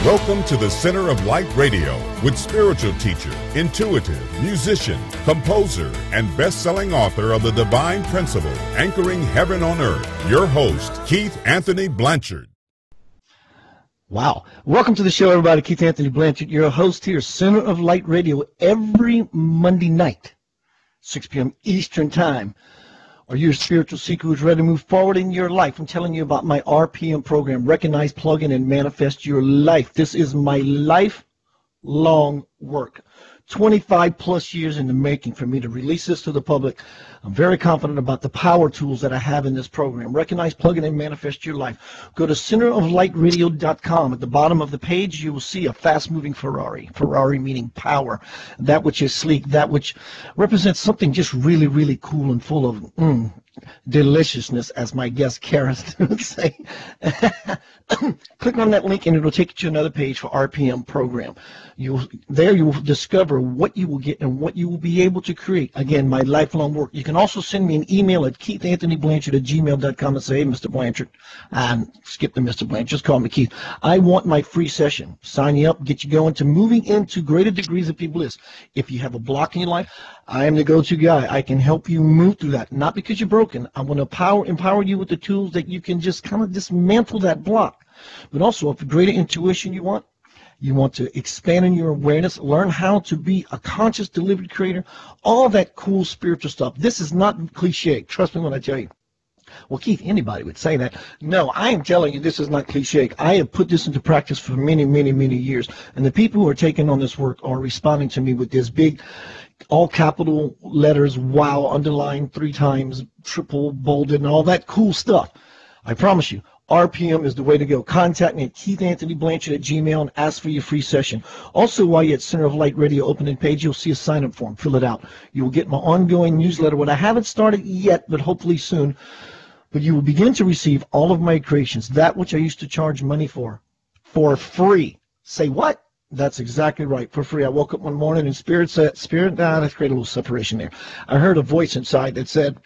Welcome to the Center of Light Radio with spiritual teacher, intuitive, musician, composer, and best-selling author of The Divine Principle, Anchoring Heaven on Earth, your host, Keith Anthony Blanchard. Wow. Welcome to the show, everybody. Keith Anthony Blanchard, your host here, Center of Light Radio, every Monday night, 6 p.m. Eastern Time. Are you a spiritual seeker who's ready to move forward in your life? I'm telling you about my RPM program, Recognize, Plug In, and Manifest Your Life. This is my lifelong work. 25 plus years in the making for me to release this to the public. I'm very confident about the power tools that I have in this program. Recognize, plug in, and manifest your life. Go to centeroflightradio.com. At the bottom of the page, you will see a fast-moving Ferrari. Ferrari meaning power. That which is sleek, that which represents something just really, really cool and full of deliciousness, as my guest Charis would say. Click on that link and it'll take you to another page for RPM program. There you will discover what you will get and what you will be able to create. Again, my lifelong work. You can also send me an email at keithanthonyblanchard@gmail.com and say, hey, Mr. Blanchard, skip the Mr. Blanchard, just call me Keith. I want my free session. Sign you up, get you going to moving into greater degrees of bliss. If you have a block in your life, I am the go-to guy. I can help you move through that. Not because you're broken. I want to empower you with the tools that you can just kind of dismantle that block. But also, if greater intuition you want to expand in your awareness, learn how to be a conscious delivery creator, all that cool spiritual stuff. This is not cliche. Trust me when I tell you. Well, Keith, anybody would say that. No, I am telling you this is not cliche. I have put this into practice for many, many, many years. And the people who are taking on this work are responding to me with this big, all capital letters, wow, underlined 3 times, triple bolded, and all that cool stuff. I promise you, RPM is the way to go. Contact me at keithanthonyblanchard@gmail and ask for your free session. Also, while you're at Center of Light Radio opening page, you'll see a sign-up form. Fill it out. You will get my ongoing newsletter, what I haven't started yet, but hopefully soon. But you will begin to receive all of my creations, that which I used to charge money for free. Say what? That's exactly right, for free. I woke up one morning and Spirit said, let's create a little separation there. I heard a voice inside that said,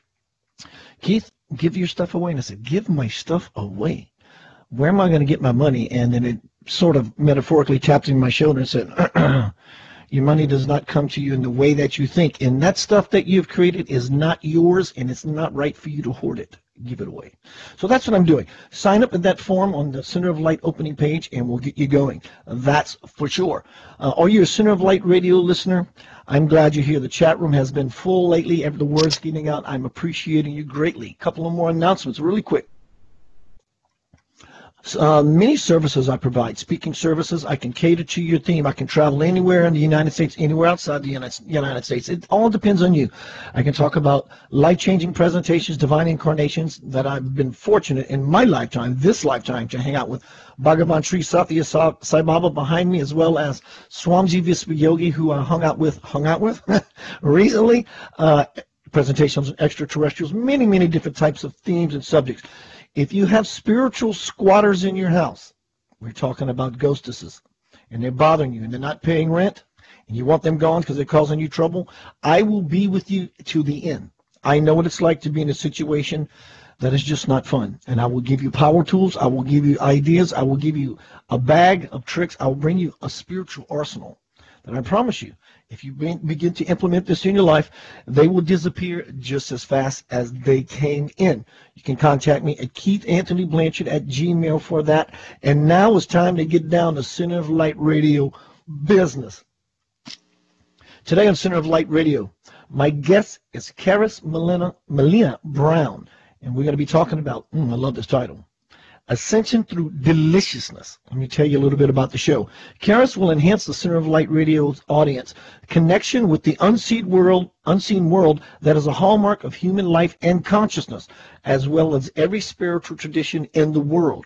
Keith, give your stuff away. And I said, give my stuff away? Where am I going to get my money? And then it sort of metaphorically tapped in my shoulder and said, your money does not come to you in the way that you think. And that stuff that you've created is not yours, and it's not right for you to hoard it. Give it away. So that's what I'm doing. Sign up in that form on the Center of Light opening page, and we'll get you going. That's for sure. Are you a Center of Light radio listener? I'm glad you're here. The chat room has been full lately. Every the word's getting out. I'm appreciating you greatly. A couple of more announcements really quick. Many services I provide. Speaking services, I can cater to your theme. I can travel anywhere in the United States, anywhere outside the United States. It all depends on you. I can talk about life-changing presentations, divine incarnations that I've been fortunate in my lifetime, this lifetime, to hang out with. Bhagavan Sri Satya Sai Baba behind me, as well as Swamiji Visvayogi, who I hung out with recently. Presentations on extraterrestrials, many, many different types of themes and subjects. If you have spiritual squatters in your house, we're talking about ghostesses, and they're bothering you, and they're not paying rent, and you want them gone because they're causing you trouble, I will be with you to the end. I know what it's like to be in a situation that is just not fun, and I will give you power tools, I will give you ideas, I will give you a bag of tricks, I will bring you a spiritual arsenal that I promise you, if you begin to implement this in your life, they will disappear just as fast as they came in. You can contact me at keithanthonyblanchard@gmail for that. And now it's time to get down to Center of Light Radio business. Today on Center of Light Radio, my guest is Charis Melina Brown. And we're going to be talking about, I love this title, Ascension Through Deliciousness. Let me tell you a little bit about the show. Charis will enhance the Center of Light Radio's audience connection with the unseen world that is a hallmark of human life and consciousness, as well as every spiritual tradition in the world.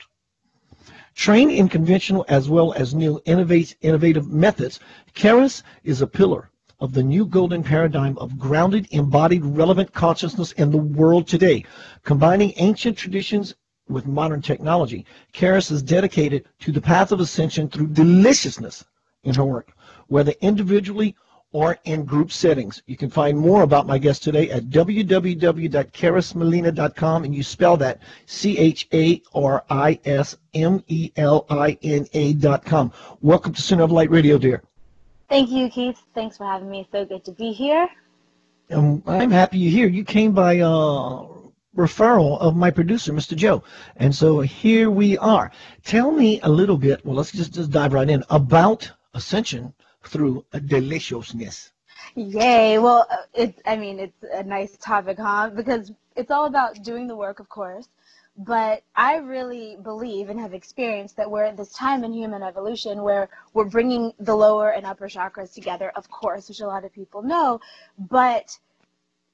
Trained in conventional as well as new innovative methods, Charis is a pillar of the new golden paradigm of grounded, embodied, relevant consciousness in the world today, combining ancient traditions with modern technology. Charis is dedicated to the path of ascension through deliciousness in her work, whether individually or in group settings. You can find more about my guest today at www.charismelina.com, and you spell that CharisMelina.com. Welcome to Center of Light Radio, dear. Thank you, Keith. Thanks for having me. So good to be here. I'm happy you're here. You came by referral of my producer, Mr. Joe. And so here we are. Tell me a little bit, well, let's just dive right in, about Ascension Through Deliciousness. Yay. Well, it's a nice topic, huh? Because it's all about doing the work, of course. But I really believe and have experienced that we're at this time in human evolution where we're bringing the lower and upper chakras together, of course, which a lot of people know. But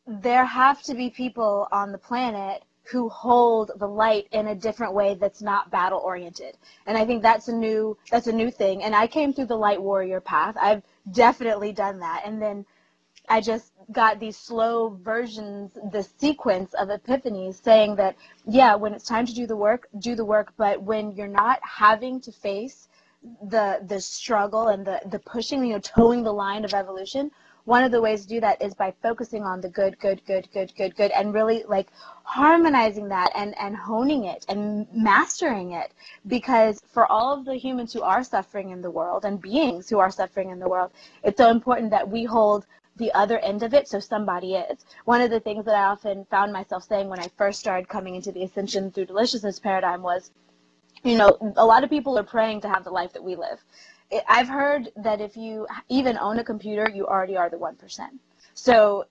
there have to be people on the planet who hold the light in a different way that's not battle oriented. And I think that's a new thing. And I came through the light warrior path. I've definitely done that. And then I just got these slow versions, the sequence of epiphanies saying that, yeah, when it's time to do the work, but when you're not having to face the struggle and the pushing, towing the line of evolution, one of the ways to do that is by focusing on the good, and really like harmonizing that and honing it and mastering it. Because for all of the humans who are suffering in the world and beings who are suffering in the world, it's so important that we hold the other end of it, so somebody is. One of the things that I often found myself saying when I first started coming into the Ascension Through Deliciousness paradigm was, a lot of people are praying to have the life that we live. I've heard that if you even own a computer, you already are the 1%. So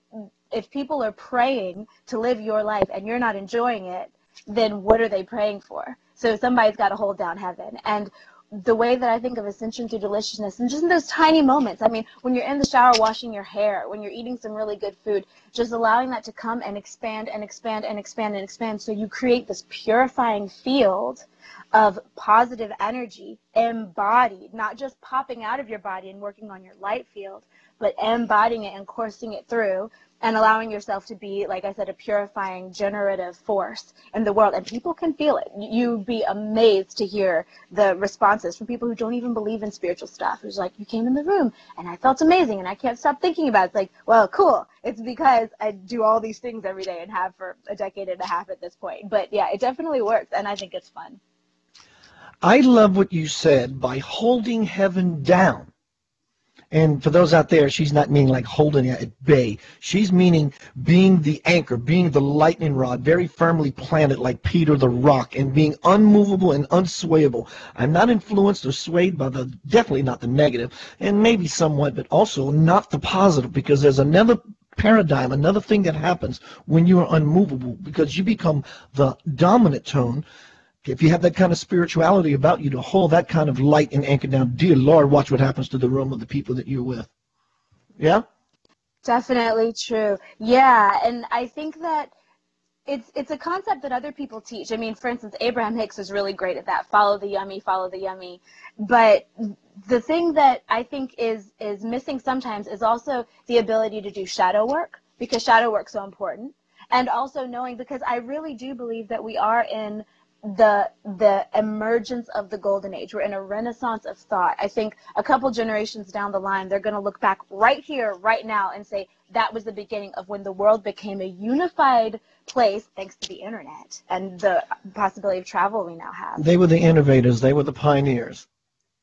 if people are praying to live your life and you're not enjoying it, then what are they praying for? So somebody's got to hold down heaven. And the way that I think of Ascension Through Deliciousness, and just in those tiny moments, when you're in the shower washing your hair, when you're eating some really good food, just allowing that to come and expand and expand and expand and expand, so you create this purifying field of positive energy embodied, not just popping out of your body and working on your light field, but embodying it and coursing it through and allowing yourself to be, like I said, a purifying, generative force in the world. And people can feel it. You'd be amazed to hear the responses from people who don't even believe in spiritual stuff. Who's like, you came in the room and I felt amazing and I can't stop thinking about it. It's like, well, cool. It's because I do all these things every day and have for a decade and a half at this point. But yeah, it definitely works, and I think it's fun. I love what you said, by holding heaven down. And for those out there, she's not meaning like holding it at bay. She's meaning being the anchor, being the lightning rod, very firmly planted like Peter the rock, and being unmovable and unswayable. I'm not influenced or swayed by definitely not the negative, and maybe somewhat, but also not the positive, because there's another paradigm, another thing that happens when you are unmovable, because you become the dominant tone. If you have that kind of spirituality about you to hold that kind of light and anchor down, dear Lord, watch what happens to the room of the people that you're with. Yeah? Definitely true. Yeah, and I think that it's a concept that other people teach. For instance, Abraham Hicks is really great at that. Follow the yummy, follow the yummy. But the thing that I think is missing sometimes is also the ability to do shadow work, because shadow work's so important. And also knowing, because I really do believe that we are in the emergence of the golden age. We're in a renaissance of thought. I think a couple generations down the line, they're going to look back right here, right now, and say that was the beginning of when the world became a unified place, thanks to the internet and the possibility of travel we now have. They were the innovators. They were the pioneers.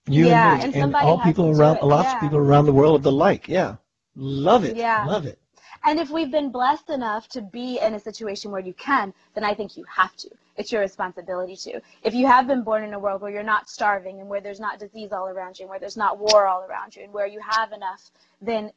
You and me, and all people around, lots of people around the world are the like. Yeah, love it. Yeah, love it. And if we've been blessed enough to be in a situation where you can, then I think you have to. It's your responsibility to. If you have been born in a world where you're not starving and where there's not disease all around you and where there's not war all around you and where you have enough, then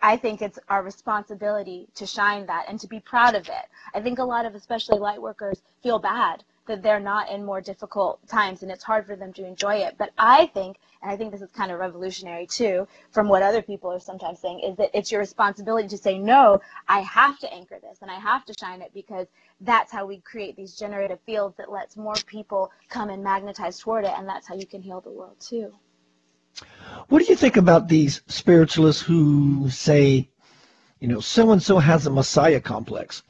I think it's our responsibility to shine that and to be proud of it. I think a lot of especially light workers feel bad that they're not in more difficult times and it's hard for them to enjoy it. But I think, and I think this is kind of revolutionary too, from what other people are sometimes saying, is that it's your responsibility to say, no, I have to anchor this and I have to shine it, because that's how we create these generative fields that lets more people come and magnetize toward it, and that's how you can heal the world too. What do you think about these spiritualists who say, so-and-so has a messiah complex?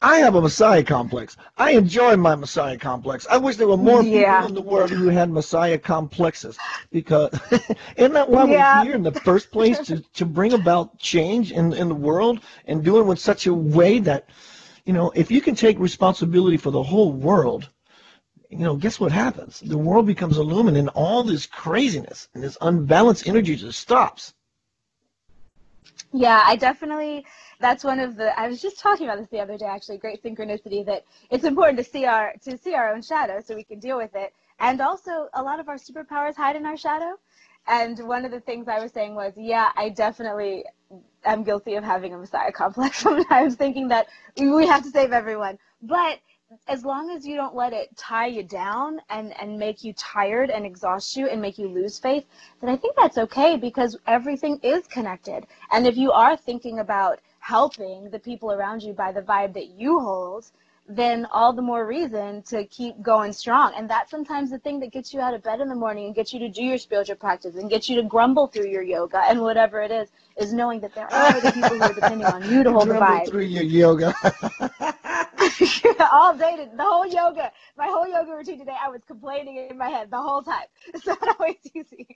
I have a Messiah complex. I enjoy my Messiah complex. I wish there were more people in the world who had Messiah complexes, because isn't that why we're here in the first place, to bring about change in the world, and doing it in such a way that, you know, if you can take responsibility for the whole world, you know, guess what happens? The world becomes illumined, and all this craziness and this unbalanced energy just stops. Yeah, I definitely, that's one of the, I was just talking about this the other day, actually, great synchronicity, that it's important to see our own shadow so we can deal with it. And also, a lot of our superpowers hide in our shadow. And one of the things I was saying was, yeah, I definitely am guilty of having a Messiah complex sometimes, thinking that we have to save everyone. But as long as you don't let it tie you down and make you tired and exhaust you and make you lose faith, then I think that's okay, because everything is connected. And if you are thinking about helping the people around you by the vibe that you hold, then all the more reason to keep going strong. And that's sometimes the thing that gets you out of bed in the morning and gets you to do your spiritual practice and gets you to grumble through your yoga and whatever it is knowing that there are other people who are depending on you to hold the vibe. Through your yoga. All day, my whole yoga routine today, I was complaining in my head the whole time. It's not always easy.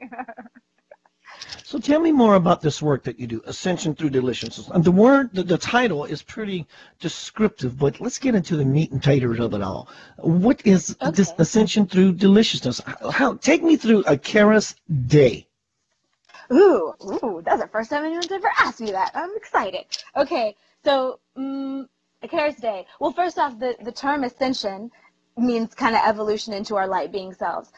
So tell me more about this work that you do, Ascension Through Deliciousness. And the title is pretty descriptive, but let's get into the meat and taters of it all. What is this Ascension Through Deliciousness? Take me through a Charis day. Ooh, that's the first time anyone's ever asked me that. I'm excited. Okay, so a Charis day. Well, first off, the term ascension means kind of evolution into our light being selves.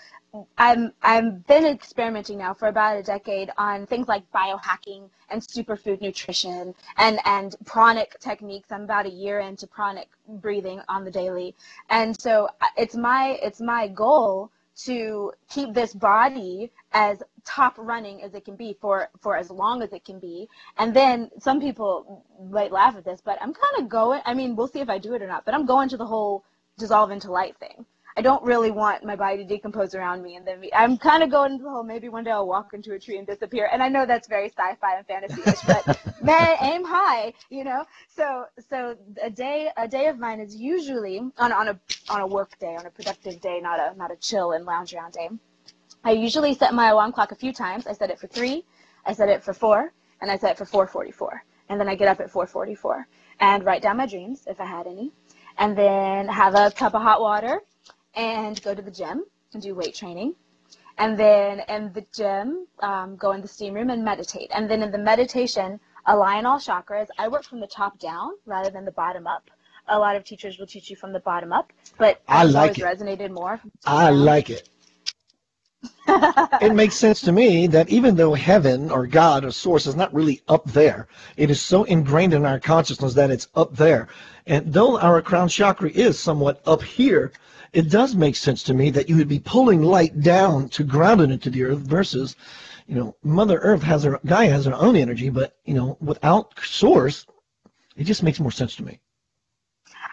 I've been experimenting now for about a decade on things like biohacking and superfood nutrition and pranic techniques. I'm about a year into pranic breathing on the daily. And so it's my goal to keep this body as top running as it can be for as long as it can be. And then some people might laugh at this, but I'm kind of going, I mean, we'll see if I do it or not, but I'm going to the whole dissolve into light thing. I don't really want my body to decompose around me, and then I'm kind of going into the whole, maybe one day I'll walk into a tree and disappear. And I know that's very sci-fi and fantasy-ish, but man, aim high, you know. So a day of mine is usually on a work day, on a productive day, not a chill and lounge around day. I usually set my alarm clock a few times. I set it for 3, I set it for 4, and I set it for 4:44. And then I get up at 4:44 and write down my dreams if I had any, and then have a cup of hot water and go to the gym and do weight training. And then in the gym, go in the steam room and meditate. And then in the meditation, align all chakras. I work from the top down rather than the bottom up. A lot of teachers will teach you from the bottom up, but I've always resonated more from the top down. Like it. It makes sense to me that even though heaven or God or source is not really up there, it is so ingrained in our consciousness that it's up there. And though our crown chakra is somewhat up here, it does make sense to me that you would be pulling light down to ground it into the earth versus, you know, Mother Earth has her own energy, but, you know, without source, it just makes more sense to me.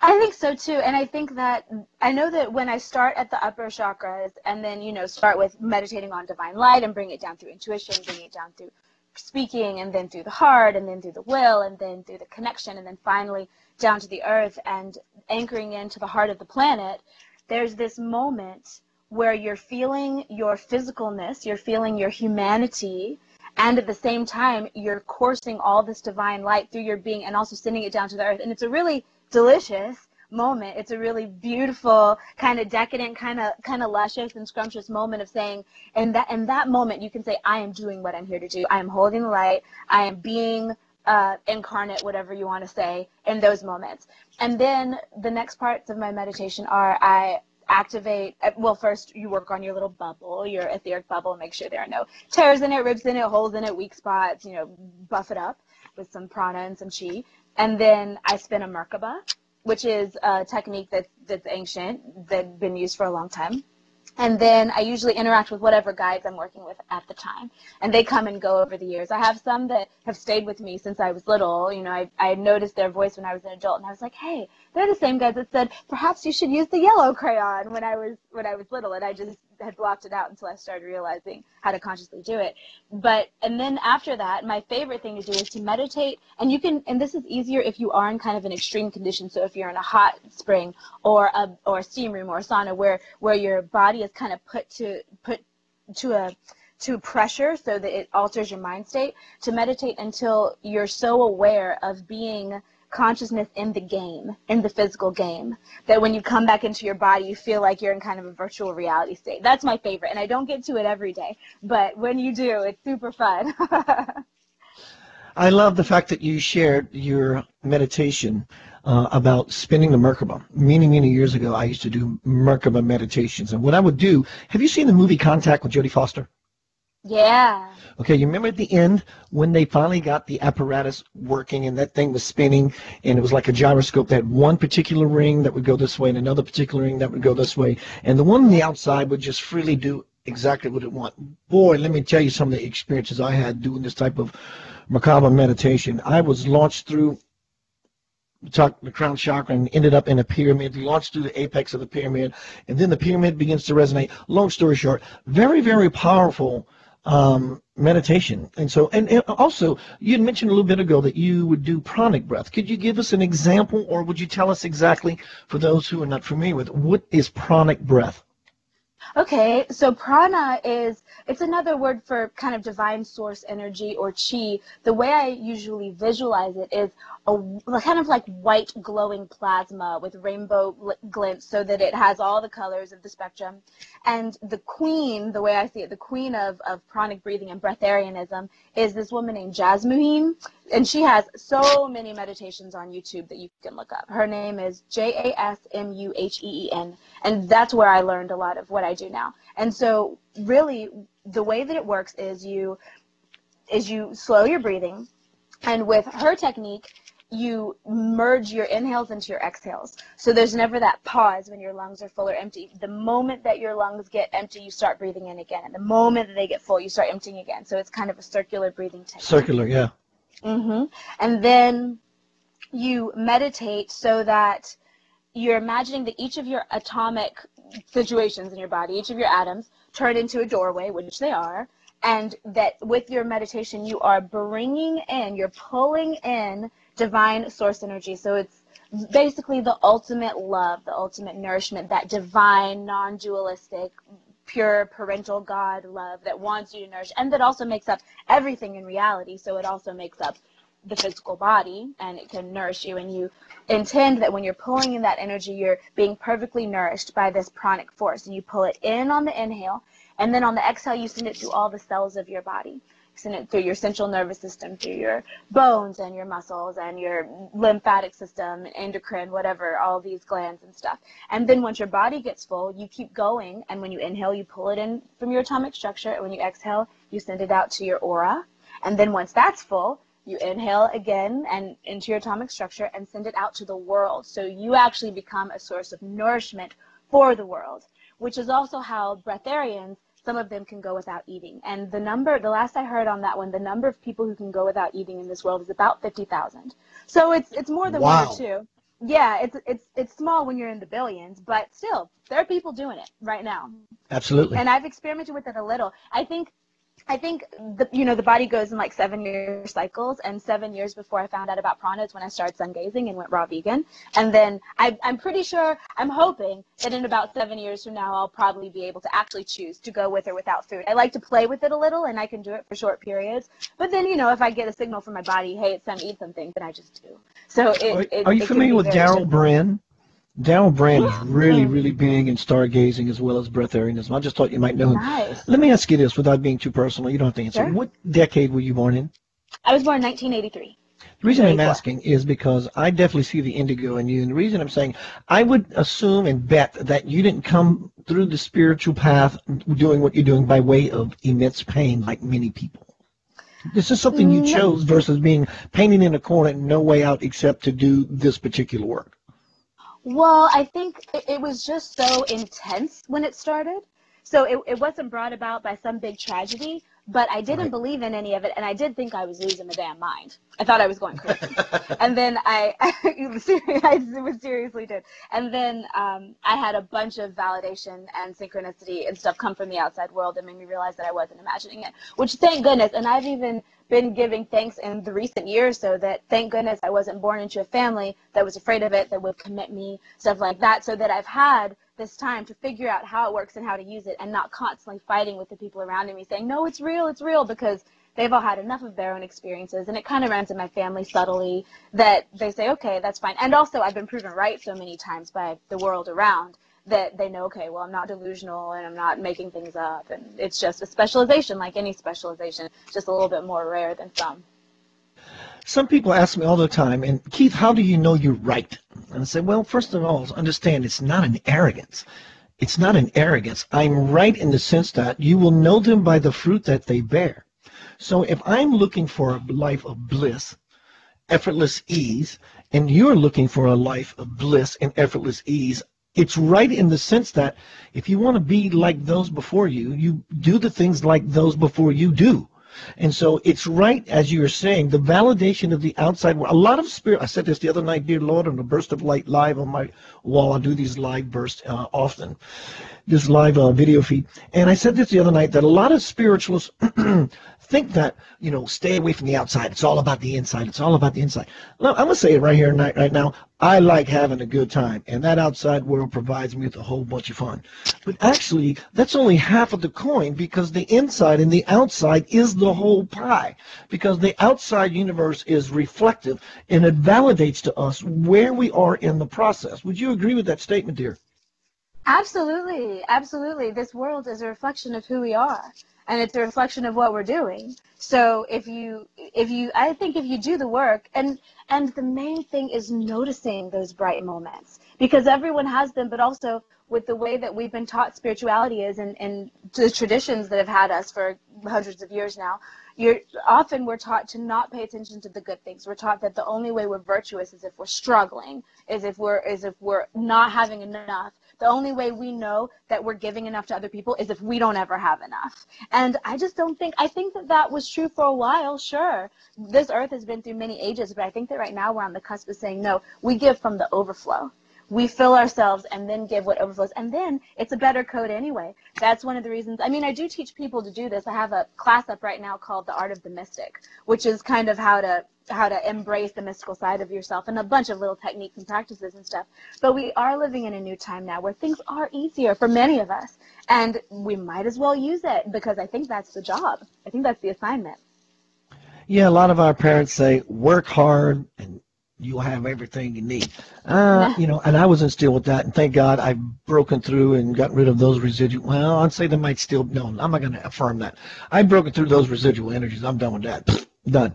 I think so too, and I think that I know that when I start at the upper chakras and then, you know, start with meditating on divine light and bring it down through intuition, bring it down through speaking, and then through the heart, and then through the will, and then through the connection, and then finally down to the earth and anchoring into the heart of the planet, there's this moment where you're feeling your physicalness, you're feeling your humanity, and at the same time, you're coursing all this divine light through your being and also sending it down to the earth. And it's a really delicious moment. It's a really beautiful, kind of decadent, kind of luscious and scrumptious moment of saying, in that moment, you can say, I am doing what I'm here to do. I am holding the light. I am being incarnate, whatever you want to say, in those moments. And then the next parts of my meditation are I activate, well, first you work on your little bubble, your etheric bubble, make sure there are no tears in it, rips in it, holes in it, weak spots, you know, buff it up with some prana and some chi. And then I spin a Merkaba, which is a technique that's ancient, that's been used for a long time. And then I usually interact with whatever guides I'm working with at the time. And they come and go over the years. I have some that have stayed with me since I was little. You know, I noticed their voice when I was an adult, and I was like, hey, They're the same guys that said, perhaps you should use the yellow crayon when I was little, and I just had blocked it out until I started realizing how to consciously do it. And then after that, my favorite thing to do is to meditate, and this is easier if you are in kind of an extreme condition. So if you're in a hot spring or a steam room or a sauna where your body is kind of put to pressure so that it alters your mind state, to meditate until you're so aware of being consciousness in the game, in the physical game, that when you come back into your body, you feel like you're in kind of a virtual reality state. That's my favorite, and I don't get to it every day, but when you do, it's super fun. I love the fact that you shared your meditation about spinning the Merkaba. Many years ago, I used to do Merkaba meditations, and what I would do, have you seen the movie Contact with Jodie Foster? Yeah. Okay, you remember at the end when they finally got the apparatus working and that thing was spinning and it was like a gyroscope that had one particular ring that would go this way and another particular ring that would go this way, and the one on the outside would just freely do exactly what it wanted. Boy, let me tell you some of the experiences I had doing this type of Merkaba meditation. I was launched through the crown chakra and ended up in a pyramid, launched through the apex of the pyramid, and then the pyramid begins to resonate. Long story short, very powerful meditation. And so, and also, you had mentioned a little bit ago that you would do pranic breath. Could you give us an example, or would you tell us exactly, for those who are not familiar with it, what is pranic breath? Okay, so prana it's another word for kind of divine source energy or chi. The way I usually visualize it is a kind of like white glowing plasma with rainbow glints so that it has all the colors of the spectrum. And the queen, the way I see it, the queen of pranic breathing and breatharianism is this woman named Jasmuheen, and she has so many meditations on YouTube that you can look up. Her name is Jasmuheen, and that's where I learned a lot of what I do now. And so really the way that it works is you slow your breathing, and with her technique, you merge your inhales into your exhales. So there's never that pause when your lungs are full or empty. The moment that your lungs get empty, you start breathing in again. And the moment that they get full, you start emptying again. So it's kind of a circular breathing technique. Circular, yeah. Mm-hmm. And then you meditate so that you're imagining that each of your atomic situations in your body, each of your atoms, turn into a doorway, which they are, and that with your meditation, you are you're pulling in divine source energy. So it's basically the ultimate love, the ultimate nourishment, that divine, non-dualistic, pure parental God love that wants you to nourish, and that also makes up everything in reality. So it also makes up the physical body, and it can nourish you. And you intend that when you're pulling in that energy, you're being perfectly nourished by this pranic force. And you pull it in on the inhale, and then on the exhale, you send it through all the cells of your body. Send it through your central nervous system, through your bones and your muscles and your lymphatic system, endocrine, whatever, all these glands and stuff. And then once your body gets full, you keep going. And when you inhale, you pull it in from your atomic structure. And when you exhale, you send it out to your aura. And then once that's full, you inhale again and into your atomic structure and send it out to the world. So you actually become a source of nourishment for the world, which is also how breatharians, some of them can go without eating. And the last I heard on that one, the number of people who can go without eating in this world is about 50,000. So it's more than wow. one or two. Yeah, it's small when you're in the billions, but still, there are people doing it right now. Absolutely. And I've experimented with it a little. I think the body goes in like 7-year cycles, and 7 years before I found out about prana is when I started sun gazing and went raw vegan. And then I'm pretty sure, I'm hoping that in about 7 years from now, I'll probably be able to actually choose to go with or without food. I like to play with it a little, and I can do it for short periods. But then, if I get a signal from my body, hey, it's time to eat something, then I just do. So are you familiar with Daryl Brand? Daryl Brand is really big in stargazing as well as breatharianism. I just thought you might know him. Nice. Let me ask you this without being too personal. You don't have to answer. Sure. What decade were you born in? I was born in 1983. The reason I'm asking is because I definitely see the indigo in you. And the reason I'm saying, I would assume and bet that you didn't come through the spiritual path doing what you're doing by way of immense pain like many people. This is something you chose versus being painted in a corner and no way out except to do this particular work. Well, I think it was just so intense when it started. So it wasn't brought about by some big tragedy, but I didn't believe in any of it, and I did think I was losing my damn mind. I thought I was going crazy. And then I seriously did. And then I had a bunch of validation and synchronicity and stuff come from the outside world that made me realize that I wasn't imagining it, which thank goodness. And I've even been giving thanks in the recent years, so that thank goodness I wasn't born into a family that was afraid of it, that would commit me, stuff like that, so that I've had this time to figure out how it works and how to use it, and not constantly fighting with the people around me saying, no, it's real, because they've all had enough of their own experiences. And it kind of runs in my family subtly that they say, okay, that's fine. And also I've been proven right so many times by the world around that they know, okay, well, I'm not delusional and I'm not making things up, and it's just a specialization like any specialization, just a little bit more rare than some. Some people ask me all the time, and Keith, how do you know you're right? And I say, well, first of all, understand it's not an arrogance. It's not an arrogance. I'm right in the sense that you will know them by the fruit that they bear. So if I'm looking for a life of bliss, effortless ease, and you're looking for a life of bliss and effortless ease, it's right in the sense that if you want to be like those before you, you do the things like those before you do. And so it's right, as you were saying, the validation of the outside world. A lot of spirit, I said this the other night, dear Lord, on a burst of light live on my wall. I do these live bursts often, this live video feed. And I said this the other night, that a lot of spiritualists think that, you know, stay away from the outside. It's all about the inside. It's all about the inside. Look, I'm going to say it right here right now. I like having a good time, and that outside world provides me with a whole bunch of fun. But actually, that's only half of the coin, because the inside and the outside is the whole pie. Because the outside universe is reflective, and it validates to us where we are in the process. Would you agree with that statement, dear? Absolutely, absolutely. This world is a reflection of who we are, and it's a reflection of what we're doing. So I think if you do the work, and the main thing is noticing those bright moments, because everyone has them, but also with the way that we've been taught spirituality is, and the traditions that have had us for hundreds of years now, we're taught to not pay attention to the good things. We're taught that the only way we're virtuous is if we're struggling, is if we're not having enough. The only way we know that we're giving enough to other people is if we don't ever have enough. And I think that was true for a while, sure. This earth has been through many ages, but I think that right now we're on the cusp of saying, no, we give from the overflow. We fill ourselves and then give what overflows. And then it's a better code anyway. That's one of the reasons. I mean, I do teach people to do this. I have a class up right now called The Art of the Mystic, which is kind of how to embrace the mystical side of yourself, and a bunch of little techniques and practices and stuff. But we are living in a new time now where things are easier for many of us, and we might as well use it, because I think that's the job. I think that's the assignment. Yeah, a lot of our parents say, work hard and you'll have everything you need. You know, and I was instilled with that, and thank God I've broken through and gotten rid of those residual. Well, I'd say they might still, no, I'm not going to affirm that. I've broken through those residual energies. I'm done with that. Done.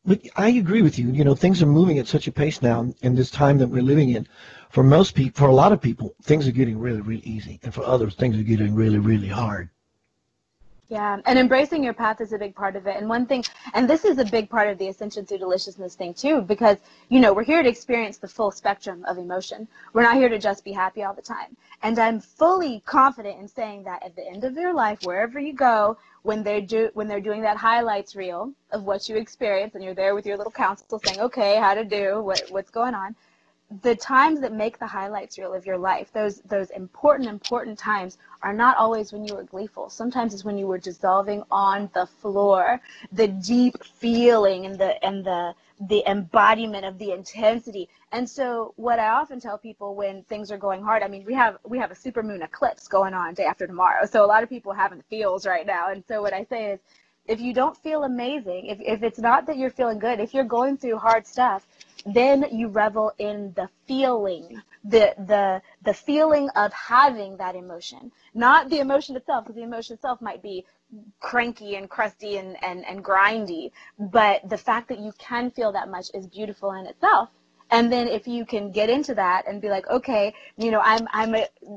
But I agree with you. You know, things are moving at such a pace now in this time that we're living in. For most people, for a lot of people, things are getting really, really easy. And for others, things are getting really, really hard. Yeah, and embracing your path is a big part of it. And one thing, and this is a big part of the Ascension Through Deliciousness thing too, because, you know, we're here to experience the full spectrum of emotion. We're not here to just be happy all the time. And I'm fully confident in saying that at the end of your life, wherever you go, when they're doing that highlights reel of what you experience, and you're there with your little counsel saying, okay, how to do, what's going on, the times that make the highlights reel of your life, those important times, are not always when you were gleeful. Sometimes it's when you were dissolving on the floor, the deep feeling and the embodiment of the intensity. And so what I often tell people when things are going hard, I mean, we have a supermoon eclipse going on day after tomorrow. So a lot of people are having the feels right now. And so what I say is, if you don't feel amazing, if it's not that you're feeling good, if you're going through hard stuff, then you revel in the feeling, the feeling of having that emotion, not the emotion itself, because the emotion itself might be cranky and crusty and grindy, but the fact that you can feel that much is beautiful in itself. And then if you can get into that and be like, okay, you know,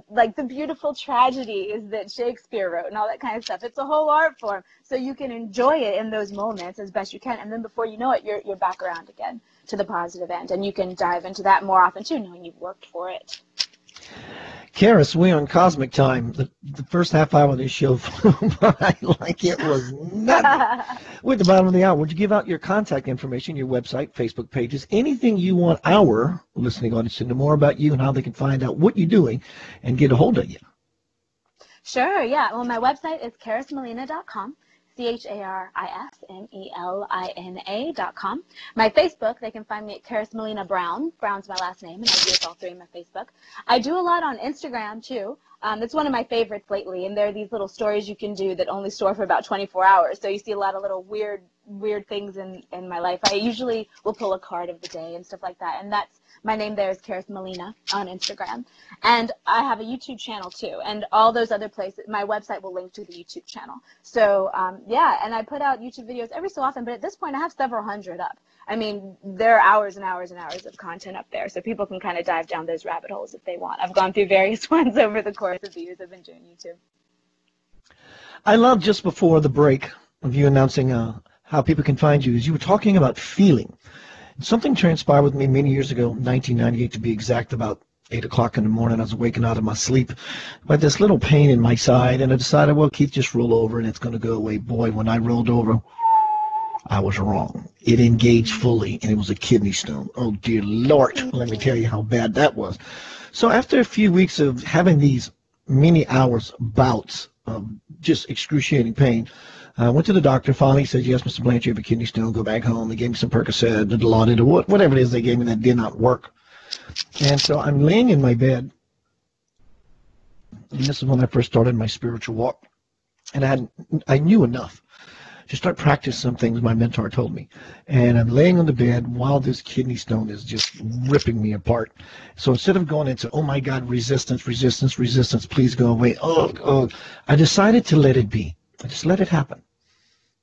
like the beautiful tragedies that Shakespeare wrote and all that kind of stuff. It's a whole art form. So you can enjoy it in those moments as best you can. And then before you know it, you're back around again to the positive end. And you can dive into that more often too, knowing you've worked for it. Charis, we're on cosmic time. The first half hour of this show flew by like it was nothing. We're at the bottom of the hour. Would you give out your contact information, your website, Facebook pages, anything you want our listening audience to know more about you and how they can find out what you're doing and get a hold of you? Sure, yeah. Well, my website is charismelina.com. CharisMelina.com. My Facebook, they can find me at Charis Melina Brown. Brown's my last name, and I use all three in my Facebook. I do a lot on Instagram, too. That's one of my favorites lately, and there are these little stories you can do that only store for about 24 hours. So you see a lot of little weird things in my life. I usually will pull a card of the day and stuff like that, and that's my name there is Charis Melina on Instagram. And I have a YouTube channel, too. And all those other places, my website will link to the YouTube channel. So, yeah, and I put out YouTube videos every so often. But at this point, I have several hundred up. I mean, there are hours and hours and hours of content up there. So people can kind of dive down those rabbit holes if they want. I've gone through various ones over the course of the years I've been doing YouTube. I love just before the break of you announcing how people can find you is you were talking about feeling. Something transpired with me many years ago, 1998 to be exact, about 8 o'clock in the morning. I was waking out of my sleep with this little pain in my side, and I decided, well, Keith, just roll over and it's going to go away. Boy, when I rolled over, I was wrong. It engaged fully, and it was a kidney stone. Oh, dear Lord, let me tell you how bad that was. So after a few weeks of having these many hours bouts of just excruciating pain, I went to the doctor. Finally, he said, yes, Mr. Blanchard, you have a kidney stone. Go back home. They gave me some Percocet, the Dilaudid, or whatever it is they gave me that did not work. And so I'm laying in my bed. And this is when I first started my spiritual walk. And I knew enough to start practicing some things my mentor told me. And I'm laying on the bed while this kidney stone is just ripping me apart. So instead of going into, oh, my God, resistance, resistance, resistance, please go away, I decided to let it be. I just let it happen.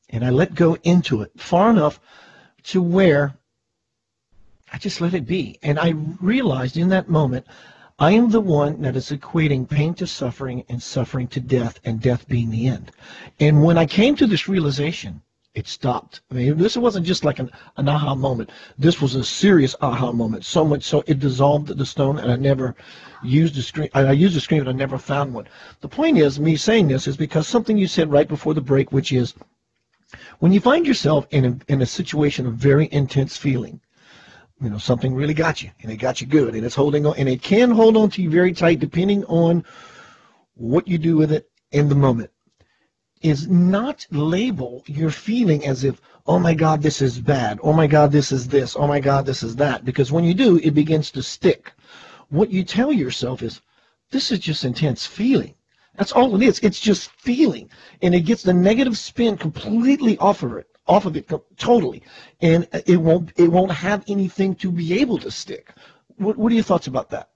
And I let go into it far enough to where I just let it be. And I realized in that moment, I am the one that is equating pain to suffering and suffering to death, and death being the end. And when I came to this realization, it stopped. I mean, this wasn't just like an aha moment. This was a serious aha moment, so much so it dissolved the stone, and I never used a screen. I used a screen, but I never found one. The point is, me saying this is because something you said right before the break, which is when you find yourself in a situation of very intense feeling, you know, something really got you, and it got you good, and it's holding on, and it can hold on to you very tight depending on what you do with it in the moment, is not label your feeling as if, oh my God, this is bad, oh my God, this is this, oh my God, this is that, because when you do, it begins to stick. What you tell yourself is, this is just intense feeling. That's all it is. It's just feeling, and it gets the negative spin completely off of it totally, and it won't have anything to be able to stick. What are your thoughts about that?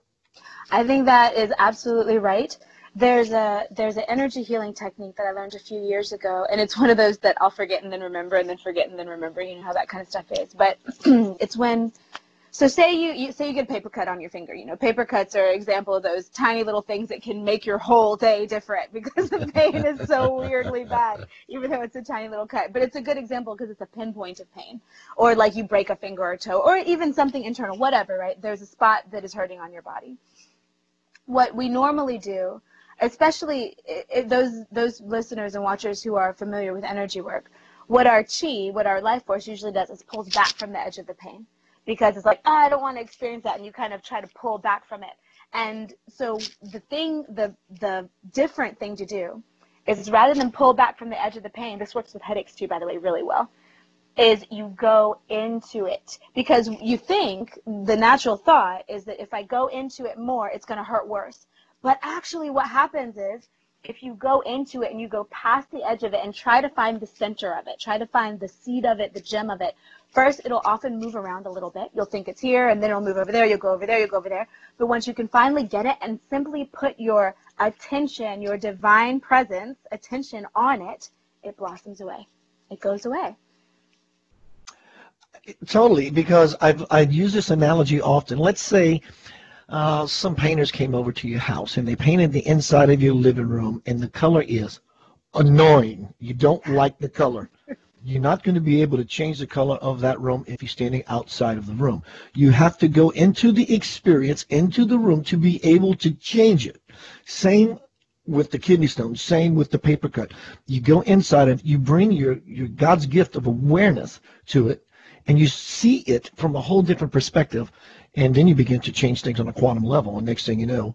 I think that is absolutely right. There's an energy healing technique that I learned a few years ago, and it's one of those that I'll forget and then remember and then forget and then remember. You know how that kind of stuff is. But it's when, so say you get a paper cut on your finger. You know, paper cuts are an example of those tiny little things that can make your whole day different because the pain is so weirdly bad, even though it's a tiny little cut. But it's a good example because it's a pinpoint of pain. Or like you break a finger or a toe, or even something internal, whatever, right? There's a spot that is hurting on your body. What we normally do, especially those listeners and watchers who are familiar with energy work, what our chi, what our life force usually does is pulls back from the edge of the pain, because it's like, oh, I don't want to experience that, and you kind of try to pull back from it. And so the different thing to do is, rather than pull back from the edge of the pain, this works with headaches too, by the way, really well, is you go into it. Because you think, the natural thought is that if I go into it more, it's going to hurt worse. But actually what happens is, if you go into it and you go past the edge of it and try to find the center of it, try to find the seed of it, the gem of it, first it'll often move around a little bit. You'll think it's here, and then it'll move over there, you'll go over there, you'll go over there. But once you can finally get it and simply put your attention, your divine presence, attention on it, it blossoms away. It goes away. Totally, because I've used this analogy often. Let's say some painters came over to your house and they painted the inside of your living room, and the color is annoying. You don't like the color. You're not going to be able to change the color of that room if you're standing outside of the room. You have to go into the experience, into the room, to be able to change it. Same with the kidney stone, same with the paper cut. You go inside of, you bring your God's gift of awareness to it, and you see it from a whole different perspective, and then you begin to change things on a quantum level, and next thing you know,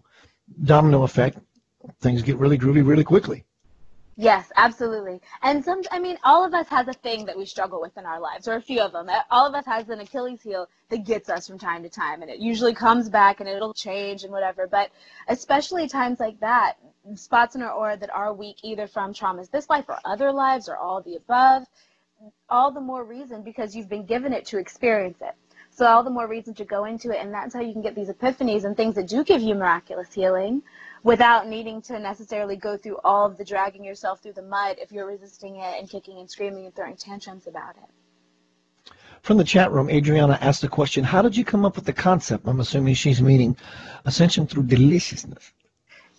domino effect, things get really groovy really quickly. Yes, absolutely. And all of us has a thing that we struggle with in our lives, or a few of them. All of us has an Achilles heel that gets us from time to time, and it usually comes back and it'll change and whatever. But especially times like that, spots in our aura that are weak, either from traumas this life or other lives or all the above, all the more reason, because you've been given it, to experience it. So all the more reason to go into it, and that's how you can get these epiphanies and things that do give you miraculous healing, without needing to necessarily go through all of the dragging yourself through the mud if you're resisting it and kicking and screaming and throwing tantrums about it. From the chat room, Adriana asked the question, how did you come up with the concept? I'm assuming she's meaning Ascension Through Deliciousness.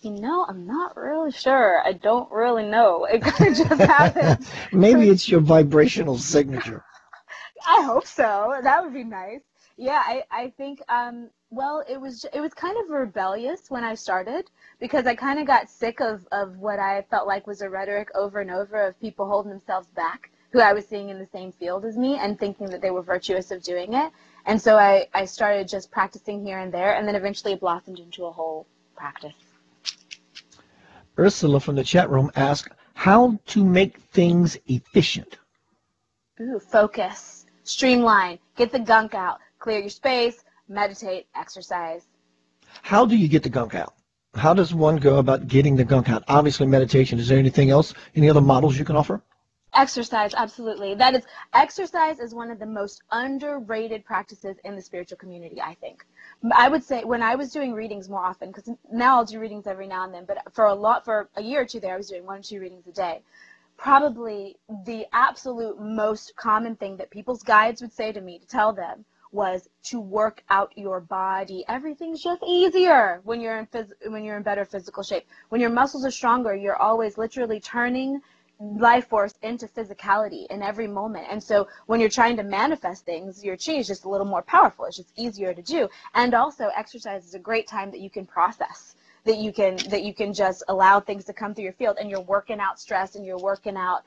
I'm not really sure. I don't really know. It kind of just happened. Maybe it's your vibrational signature. I hope so. That would be nice. Yeah, I think, well, it was kind of rebellious when I started, because I kind of got sick of what I felt like was a rhetoric over and over of people holding themselves back, who I was seeing in the same field as me, and thinking that they were virtuous of doing it. And so I started just practicing here and there, and then eventually it blossomed into a whole practice. Ursula from the chat room asked, how to make things efficient? Ooh, focus, streamline, get the gunk out, clear your space, meditate, exercise. How do you get the gunk out? How does one go about getting the gunk out? Obviously meditation. Is there anything else? Any other models you can offer? Exercise, absolutely. Exercise is one of the most underrated practices in the spiritual community, I think. I would say when I was doing readings more often, because now I'll do readings every now and then, but for a year or two there, I was doing 1 or 2 readings a day. Probably the absolute most common thing that people's guides would say to me to tell them was to work out your body. Everything's just easier when you're in better physical shape. When your muscles are stronger, you're always literally turning life force into physicality in every moment. And so when you're trying to manifest things, your chi is just a little more powerful. It's just easier to do. And also exercise is a great time that you can process, that you can just allow things to come through your field, and you're working out stress, and you're working out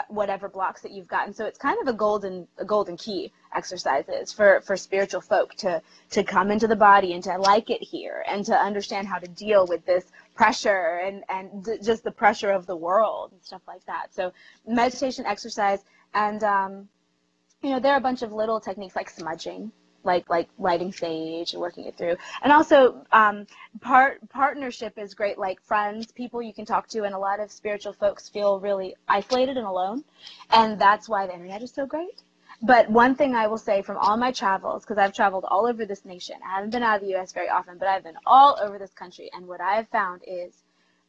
whatever blocks that you've gotten. So it's kind of a golden key, exercises for spiritual folk to come into the body and to like it here, and to understand how to deal with this pressure and just the pressure of the world and stuff like that. So meditation, exercise, and there are a bunch of little techniques like smudging, like lighting sage and working it through. And also partnership is great, like friends, people you can talk to, and a lot of spiritual folks feel really isolated and alone, and that's why the internet is so great. But one thing I will say from all my travels, because I've traveled all over this nation, I haven't been out of the U.S. very often, but I've been all over this country, and what I have found is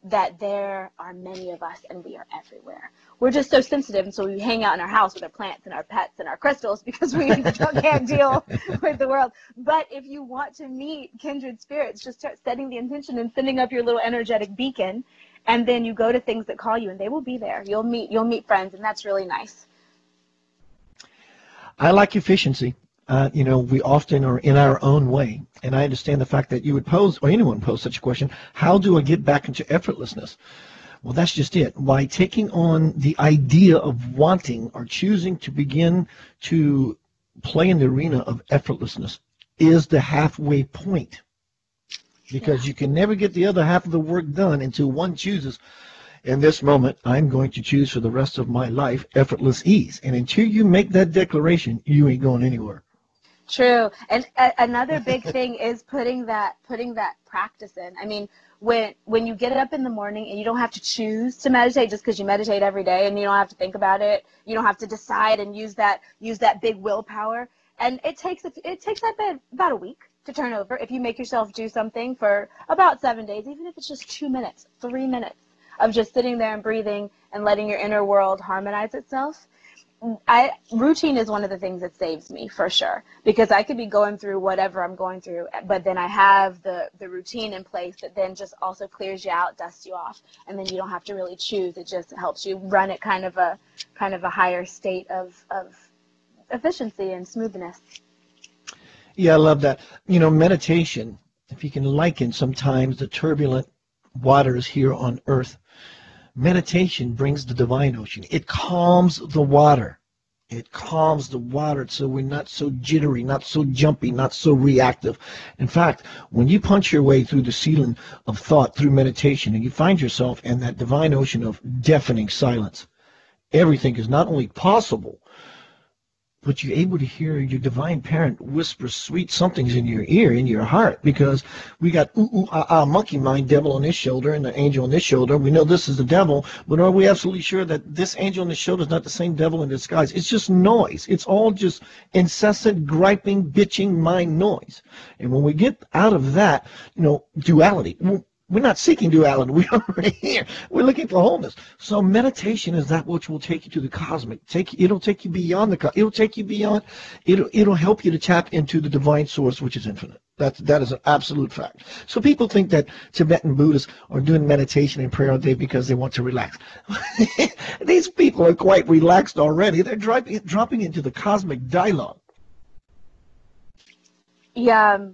that there are many of us, and we are everywhere. We're just so sensitive, and so we hang out in our house with our plants and our pets and our crystals because we can't deal with the world. But if you want to meet kindred spirits, just start setting the intention and sending up your little energetic beacon, and then you go to things that call you, and they will be there. You'll meet friends, and that's really nice. I like efficiency. We often are in our own way, and I understand the fact that you would pose, or anyone pose such a question, how do I get back into effortlessness? Well, that's just it. By taking on the idea of wanting or choosing to begin to play in the arena of effortlessness is the halfway point, because you can never get the other half of the work done until one chooses, in this moment, I'm going to choose for the rest of my life effortless ease. And until you make that declaration, you ain't going anywhere. True. And another big thing is putting that practice in. I mean, when you get up in the morning and you don't have to choose to meditate just because you meditate every day, and you don't have to think about it, you don't have to decide and use that big willpower. And it takes about a week to turn over if you make yourself do something for about 7 days, even if it's just 2 minutes, 3 minutes of just sitting there and breathing and letting your inner world harmonize itself. routine is one of the things that saves me for sure, because I could be going through whatever I'm going through, but then I have the routine in place that then just also clears you out, dusts you off, and then you don't have to really choose. It just helps you run at kind of a higher state of efficiency and smoothness. Yeah, I love that. You know, meditation, if you can liken sometimes the turbulent waters here on earth, meditation brings the divine ocean. It calms the water. It calms the water so we're not so jittery, not so jumpy, not so reactive. In fact, when you punch your way through the ceiling of thought through meditation and you find yourself in that divine ocean of deafening silence, everything is not only possible, but you're able to hear your divine parent whisper sweet somethings in your ear, in your heart, because we got monkey mind devil on this shoulder and the angel on this shoulder. We know this is the devil, but are we absolutely sure that this angel on the shoulder is not the same devil in disguise? It's just noise. It's all just incessant, griping, bitching mind noise. And when we get out of that, you know, duality, we're not seeking duality. We're already here. We're looking for wholeness. So meditation is that which will take you to the cosmic. It'll take you beyond it'll take you beyond. It'll help you to tap into the divine source, which is infinite. That is an absolute fact. So people think that Tibetan Buddhists are doing meditation and prayer all day because they want to relax. These people are quite relaxed already. They're dropping into the cosmic dialogue. Yeah.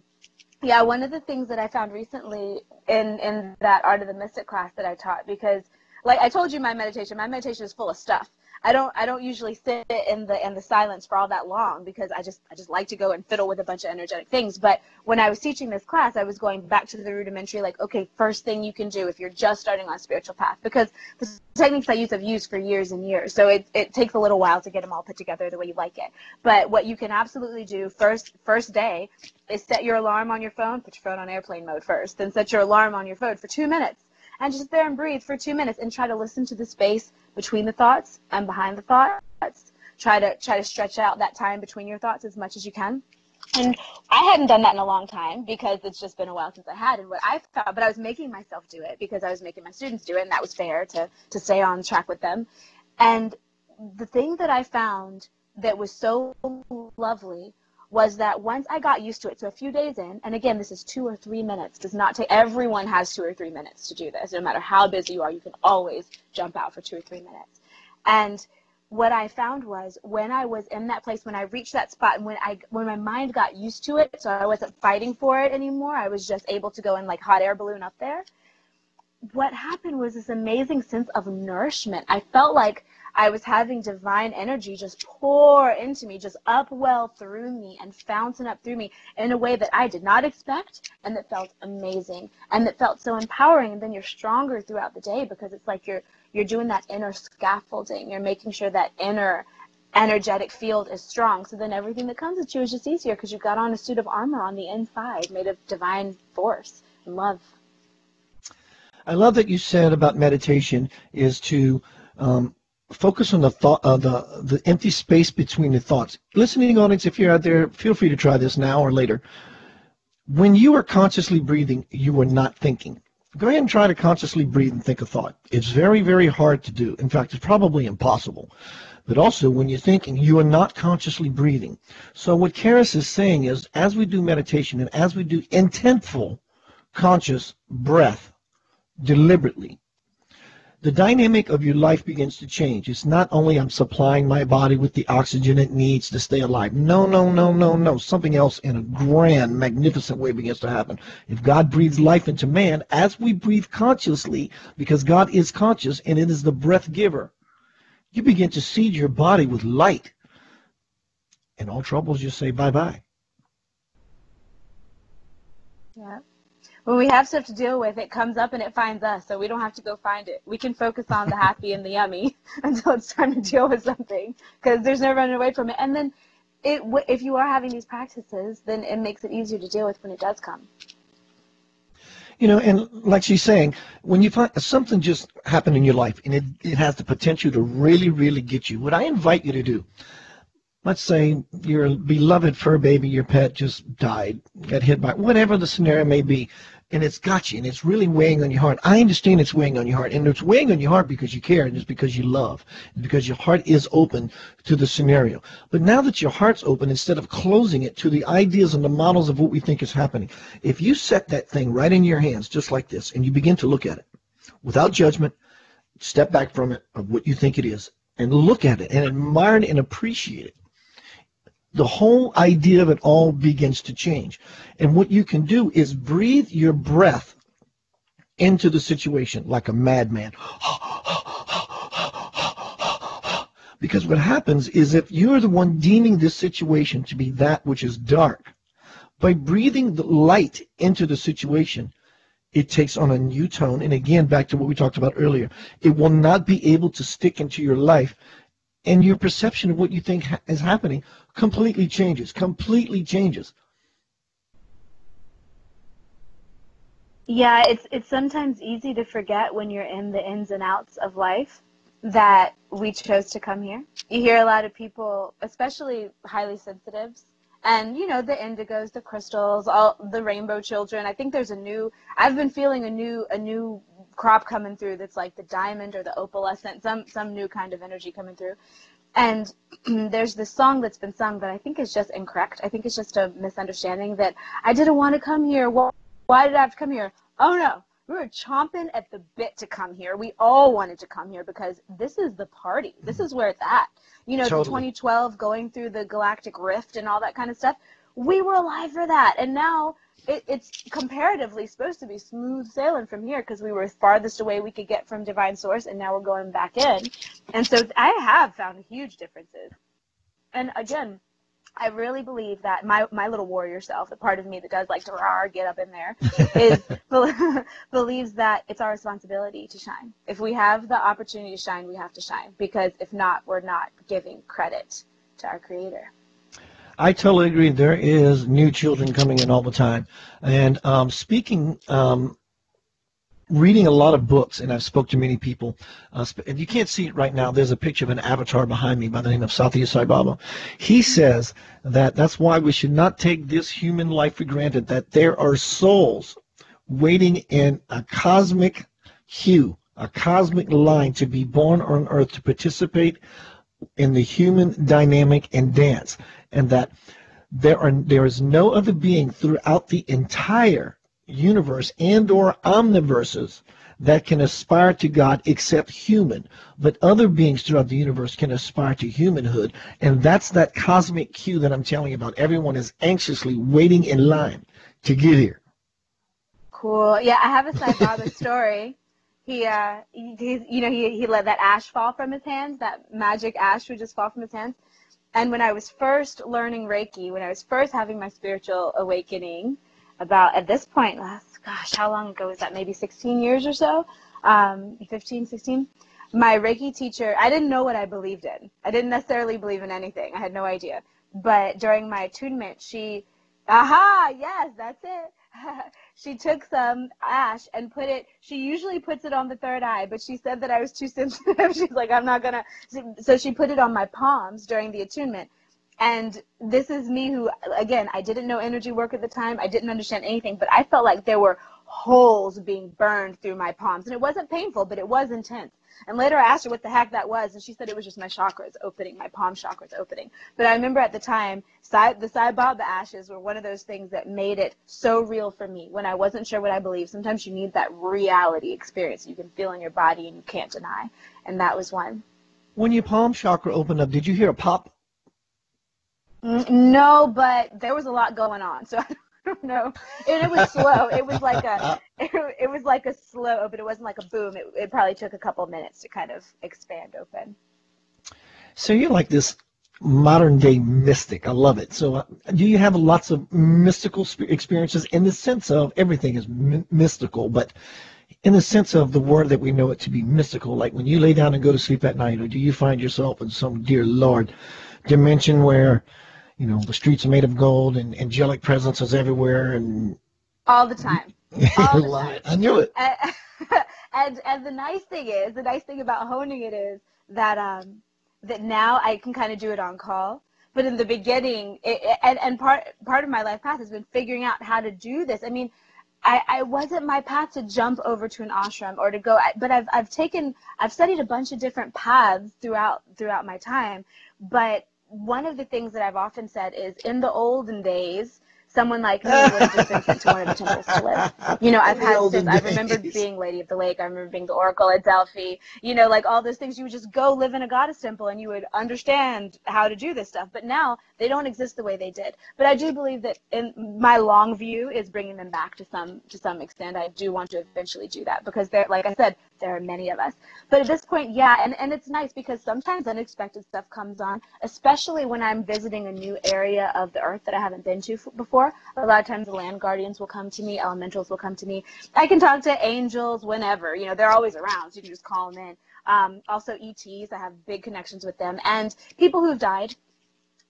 Yeah, one of the things that I found recently in that Art of the Mystic class that I taught, because like I told you, my meditation is full of stuff. I don't usually sit in the silence for all that long, because I just like to go and fiddle with a bunch of energetic things. But when I was teaching this class, I was going back to the rudimentary, like, okay, first thing you can do if you're just starting on a spiritual path, because the techniques I've used for years and years, so it takes a little while to get them all put together the way you like it. But what you can absolutely do first day is set your alarm on your phone. Put your phone on airplane mode first, then set your alarm on your phone for 2 minutes, and just sit there and breathe for 2 minutes and try to listen to the space between the thoughts and behind the thoughts. Try to stretch out that time between your thoughts as much as you can. And I hadn't done that in a long time, because it's just been a while since I had. And what I found, but I was making myself do it because I was making my students do it, and that was fair to stay on track with them. And the thing that I found that was so lovely was that once I got used to it, so a few days in, and again, this is 2 or 3 minutes, does not take, everyone has 2 or 3 minutes to do this. No matter how busy you are, you can always jump out for 2 or 3 minutes. And what I found was, when I was in that place, when I reached that spot, and when my mind got used to it, so I wasn't fighting for it anymore, I was just able to go in like hot air balloon up there, what happened was this amazing sense of nourishment. I felt like I was having divine energy just pour into me, just upwell through me and fountain up through me in a way that I did not expect, and that felt amazing, and that felt so empowering. And then you're stronger throughout the day, because it's like you're doing that inner scaffolding. You're making sure that inner energetic field is strong. So then everything that comes at you is just easier, because you've got on a suit of armor on the inside made of divine force and love. I love that you said about meditation is to focus on the thought, the empty space between the thoughts. Listening audience, if you're out there, feel free to try this now or later. When you are consciously breathing, you are not thinking. Go ahead and try to consciously breathe and think a thought. It's very, very hard to do. In fact, it's probably impossible. But also, when you're thinking, you are not consciously breathing. So what Charis is saying is, as we do meditation and as we do intentful conscious breath deliberately, the dynamic of your life begins to change. It's not only I'm supplying my body with the oxygen it needs to stay alive. No. Something else in a grand, magnificent way begins to happen. If God breathes life into man, as we breathe consciously, because God is conscious and it is the breath giver, you begin to seed your body with light. And all troubles just say bye-bye. Yeah. When we have stuff to deal with, it comes up and it finds us, so we don't have to go find it. We can focus on the happy and the yummy until it's time to deal with something, because there's no running away from it. And then if you are having these practices, then it makes it easier to deal with when it does come. You know, and like she's saying, when you find something just happened in your life and it has the potential to really, really get you, what I invite you to do, let's say your beloved fur baby, your pet, just died, got hit by, whatever the scenario may be, and it's got you, and it's really weighing on your heart. I understand it's weighing on your heart, and it's weighing on your heart because you care, and it's because you love, and because your heart is open to the scenario. But now that your heart's open, instead of closing it to the ideas and the models of what we think is happening, if you set that thing right in your hands, just like this, and you begin to look at it without judgment, step back from it of what you think it is, and look at it and admire it and appreciate it, the whole idea of it all begins to change. And what you can do is breathe your breath into the situation like a madman. Because what happens is, if you're the one deeming this situation to be that which is dark, by breathing the light into the situation, it takes on a new tone. And again, back to what we talked about earlier, it will not be able to stick into your life, and your perception of what you think is happening completely changes, Yeah, it's sometimes easy to forget when you're in the ins and outs of life that we chose to come here. You hear a lot of people, especially highly sensitives, and, you know, the indigos, the crystals, all the rainbow children. I think there's I've been feeling a new crop coming through that's like the diamond or the opalescent, some new kind of energy coming through. And there's this song that's been sung that I think is just incorrect. I think it's just a misunderstanding, that I didn't want to come here. Well, why did I have to come here? Oh, no. We were chomping at the bit to come here. We all wanted to come here because this is the party. This is where it's at. You know, totally. The 2012 going through the galactic rift and all that kind of stuff. We were alive for that. And now it's comparatively supposed to be smooth sailing from here because we were farthest away we could get from divine source, and now we're going back in. And so I have found huge differences. And again, I really believe that my little warrior self, the part of me that does like to get up in there, believes that it's our responsibility to shine. If we have the opportunity to shine, we have to shine, because if not, we're not giving credit to our Creator. I totally agree. There is new children coming in all the time. And reading a lot of books, and I've spoke to many people. And you can't see it right now. There's a picture of an avatar behind me by the name of Satya Sai Baba. He says that that's why we should not take this human life for granted, that there are souls waiting in a cosmic queue, a cosmic line to be born on Earth to participate in the human dynamic and dance. And that there is no other being throughout the entire universe and or omniverses that can aspire to God except human, but other beings throughout the universe can aspire to humanhood, and that's that cosmic queue that I'm telling you about. Everyone is anxiously waiting in line to get here. Cool. Yeah, I have a Sai Baba story. He let that ash fall from his hands. That magic ash would just fall from his hands. And when I was first learning Reiki, when I was first having my spiritual awakening, about at this point, how long ago was that? Maybe 16 years or so, 15, 16. My Reiki teacher, I didn't know what I believed in. I didn't necessarily believe in anything. I had no idea. But during my attunement, yes, that's it. She took some ash and she usually puts it on the third eye, but she said that I was too sensitive. She's like, I'm not going to. So she put it on my palms during the attunement. And this is me who, again, I didn't know energy work at the time. I didn't understand anything, but I felt like there were holes being burned through my palms. And it wasn't painful, but it was intense. And later I asked her what the heck that was, and she said it was just my chakras opening, my palm chakras opening. But I remember at the time, the Sai Baba ashes were one of those things that made it so real for me when I wasn't sure what I believed. Sometimes you need that reality experience you can feel in your body and you can't deny. And that was one. When your palm chakra opened up, did you hear a pop? No, but there was a lot going on, so I don't know. And it was slow. It was like a slow open. It wasn't like a boom. It probably took a couple minutes to kind of expand open. So you're like this modern day mystic. I love it. So do you have lots of mystical experiences in the sense of everything is mystical, but in the sense of the word that we know it to be mystical, like when you lay down and go to sleep at night, or do you find yourself in some, dear Lord, dimension where the streets are made of gold and angelic presence is everywhere? And all the time. All the time. I knew it. And the nice thing about honing it is that that now I can kind of do it on call. But in the beginning, part of my life path has been figuring out how to do this. I mean, I wasn't my path to jump over to an ashram or to go, but I've studied a bunch of different paths throughout my time. But one of the things that I've often said is, in the olden days, someone like me would have just been sent to one of the temples to live. You know, I remember being Lady of the Lake. I remember being the Oracle at Delphi. You know, like all those things. You would just go live in a goddess temple and you would understand how to do this stuff. But now they don't exist the way they did. But I do believe that in my long view is bringing them back to some extent. I do want to eventually do that because like I said, there are many of us. But at this point, yeah, and it's nice because sometimes unexpected stuff comes on, especially when I'm visiting a new area of the earth that I haven't been to before. A lot of times the land guardians will come to me, elementals will come to me. I can talk to angels whenever, you know, they're always around, so you can just call them in. Also ETs, I have big connections with them. And people who've died.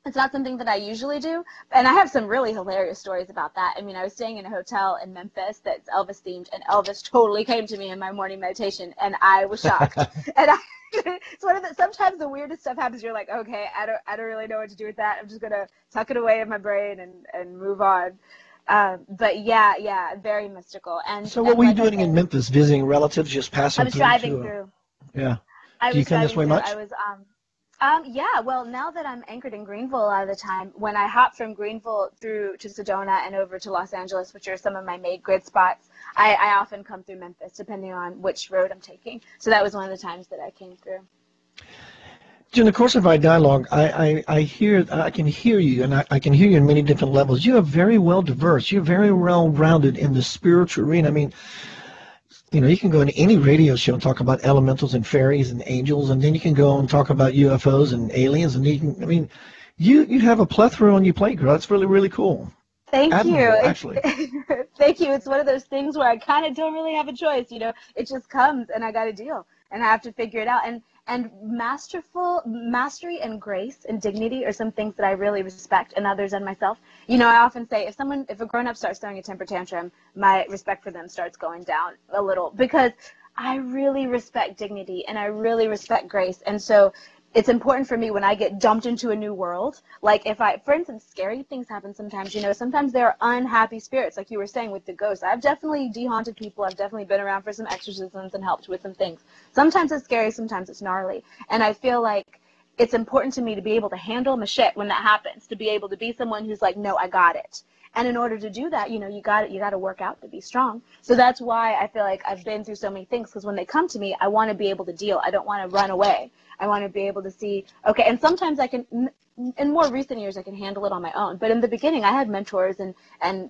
It's not something that I usually do, and I have some really hilarious stories about that. I mean, I was staying in a hotel in Memphis that's Elvis themed, and Elvis totally came to me in my morning meditation, and I was shocked. And it's one of the, sometimes the weirdest stuff happens. You're like, okay, I don't really know what to do with that. I'm just gonna tuck it away in my brain and move on. But yeah, very mystical. And so, what were you doing in Memphis? Visiting relatives, just passing through? I was driving through. Yeah. Do you come this way much? Yeah, well, now that I'm anchored in Greenville a lot of the time, when I hop from Greenville through to Sedona and over to Los Angeles, which are some of my main grid spots, I often come through Memphis, depending on which road I'm taking. So that was one of the times that I came through. In the course of our dialogue, I can hear you, and I can hear you in many different levels. You are very well diverse. You're very well rounded in the spiritual arena. I mean, you know, you can go into any radio show and talk about elementals and fairies and angels, and then you can go and talk about UFOs and aliens, and you have a plethora on your plate, girl. That's really, really cool. Thank you. Actually. Thank you. It's one of those things where I kind of don't really have a choice, you know. It just comes, and I got to deal, and I have to figure it out. And mastery and grace and dignity are some things that I really respect in others and myself. You know, I often say if a grown-up starts throwing a temper tantrum, my respect for them starts going down a little, because I really respect dignity and I really respect grace. And so it's important for me when I get dumped into a new world. Like for instance, scary things happen sometimes, you know, sometimes there are unhappy spirits, like you were saying with the ghosts. I've definitely de-haunted people. I've definitely been around for some exorcisms and helped with some things. Sometimes it's scary, sometimes it's gnarly. And I feel like it's important to me to be able to handle my shit when that happens, to be able to be someone who's like, no, I got it. And in order to do that, you know, you got to work out to be strong. So that's why I feel like I've been through so many things, because when they come to me, I want to be able to deal. I don't want to run away. I want to be able to see, okay, and sometimes I can, in more recent years, I can handle it on my own. But in the beginning, I had mentors and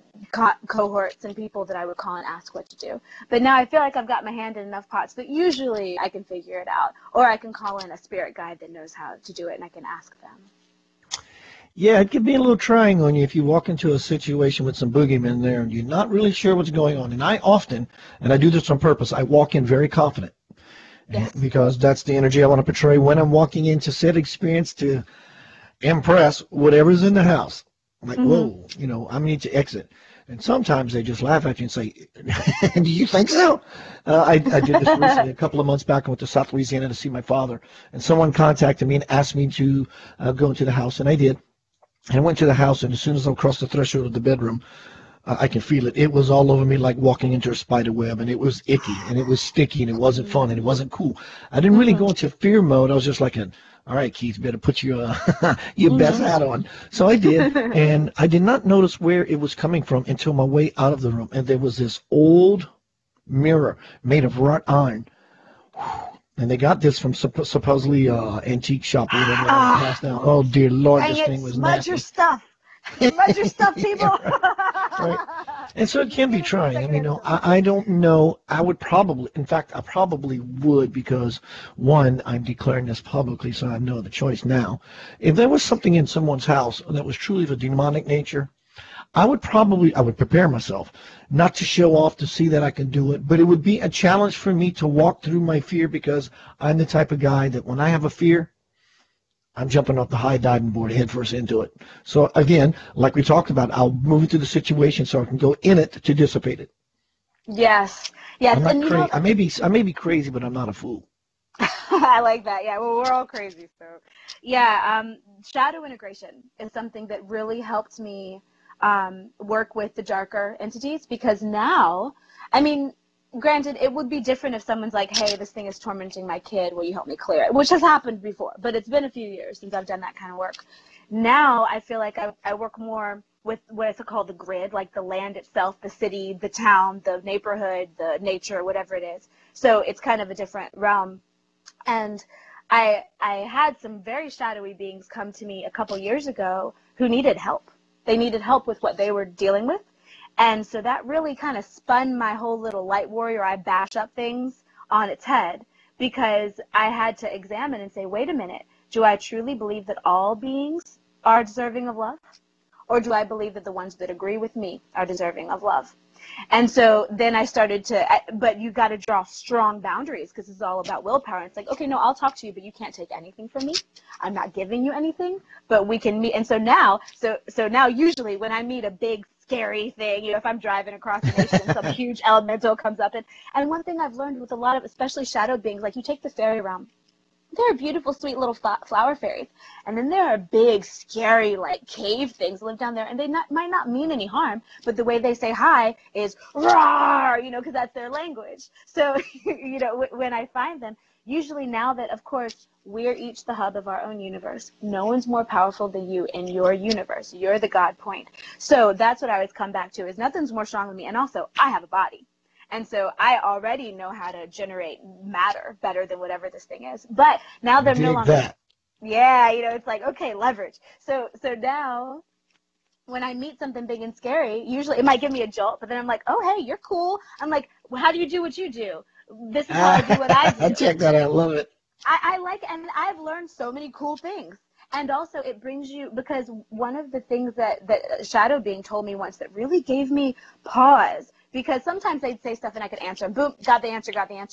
cohorts and people that I would call and ask what to do. But now I feel like I've got my hand in enough pots that usually I can figure it out. Or I can call in a spirit guide that knows how to do it, and I can ask them. Yeah, it can be a little trying on you if you walk into a situation with some boogeymen there and you're not really sure what's going on. And I often, and I do this on purpose, I walk in very confident. Yes. Because that's the energy I want to portray when I'm walking into said experience, to impress whatever's in the house. I'm like, whoa, you know, I need to exit. And sometimes they just laugh at you and say, do you think so? I did this recently, a couple of months back. I went to South Louisiana to see my father. And someone contacted me and asked me to go into the house, and I did. And I went to the house, and as soon as I crossed the threshold of the bedroom, I can feel it. It was all over me like walking into a spider web, and it was icky, and it was sticky, and it wasn't fun, and it wasn't cool. I didn't really go into fear mode. I was just like, all right, Keith, better put your best hat on. So I did, and I did not notice where it was coming from until my way out of the room, and there was this old mirror made of wrought iron. And they got this from supposedly antique shop. Passed down. Oh, dear Lord, this thing was nasty. Your stuff. Smudge your stuff, people. Right. And so it can be trying. I mean, I don't know. I would probably, in fact, I probably would, because, one, I'm declaring this publicly, so I have no other choice now. If there was something in someone's house that was truly of a demonic nature, I would prepare myself, not to show off to see that I can do it, but it would be a challenge for me to walk through my fear, because I'm the type of guy that when I have a fear, I'm jumping off the high diving board headfirst into it. So again, like we talked about, I'll move into the situation so I can go in it to dissipate it. Yes. I'm not crazy. I may be crazy, but I'm not a fool. I like that. Yeah, well, we're all crazy. So, yeah, shadow integration is something that really helped me work with the darker entities, because now, I mean, granted, it would be different if someone's like, hey, this thing is tormenting my kid, will you help me clear it? Which has happened before, but it's been a few years since I've done that kind of work. Now I feel like I work more with what is called the grid, like the land itself, the city, the town, the neighborhood, the nature, whatever it is. So it's kind of a different realm. And I had some very shadowy beings come to me a couple years ago who needed help. They needed help with what they were dealing with. And so that really kind of spun my whole little light warrior, I bash up things, on its head, because I had to examine and say, wait a minute, do I truly believe that all beings are deserving of love? Or do I believe that the ones that agree with me are deserving of love? And so then I started to, but you got to draw strong boundaries, because it's all about willpower. It's like, okay, no, I'll talk to you, but you can't take anything from me. I'm not giving you anything, but we can meet. And so now, so now usually when I meet a big scary thing, if I'm driving across the nation, some huge elemental comes up. And one thing I've learned with a lot of, especially shadow beings, like you take the fairy realm, there are beautiful, sweet little flower fairies. And then there are big, scary, like cave things live down there. And they might not mean any harm, but the way they say hi is roar, because that's their language. So, when I find them, usually now that, of course, we're each the hub of our own universe. No one's more powerful than you in your universe. You're the God point. So that's what I always come back to, is nothing's more strong than me. And also, I have a body. And so I already know how to generate matter better than whatever this thing is. But now they're no longer. That. Yeah, it's like, okay, leverage. So now when I meet something big and scary, usually it might give me a jolt, but then I'm like, oh, hey, you're cool. I'm like, well, how do you do what you do? This is how I do what I do. Check that out. Love it. I like, and I've learned so many cool things. And also it brings you, because one of the things that Shadow Being told me once that really gave me pause, because sometimes they'd say stuff and I could answer, and boom, got the answer.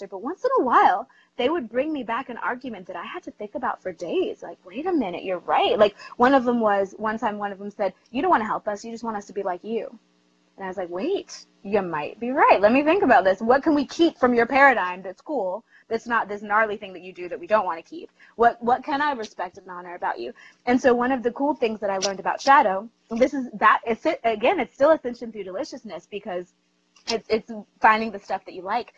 But once in a while, they would bring me back an argument that I had to think about for days. Like, wait a minute, you're right. Like, one of them said, you don't want to help us, you just want us to be like you. And I was like, wait, you might be right. Let me think about this. What can we keep from your paradigm that's cool, that's not this gnarly thing that you do that we don't want to keep? What can I respect and honor about you? And so one of the cool things that I learned about Shadow, it's still Ascension Through Deliciousness, because it's finding the stuff that you like.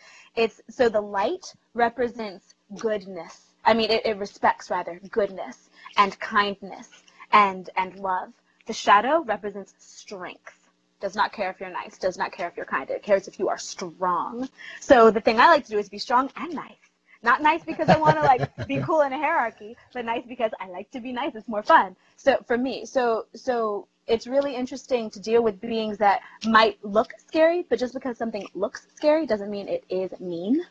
So the light represents goodness. I mean, it respects, rather, goodness and kindness and love. The shadow represents strength. Does not care if you're nice, does not care if you're kind. It cares if you are strong. So the thing I like to do is be strong and nice. Not nice because I want to be cool in a hierarchy, but nice because I like to be nice. It's more fun. So for me, so it's really interesting to deal with beings that might look scary, but just because something looks scary doesn't mean it is mean.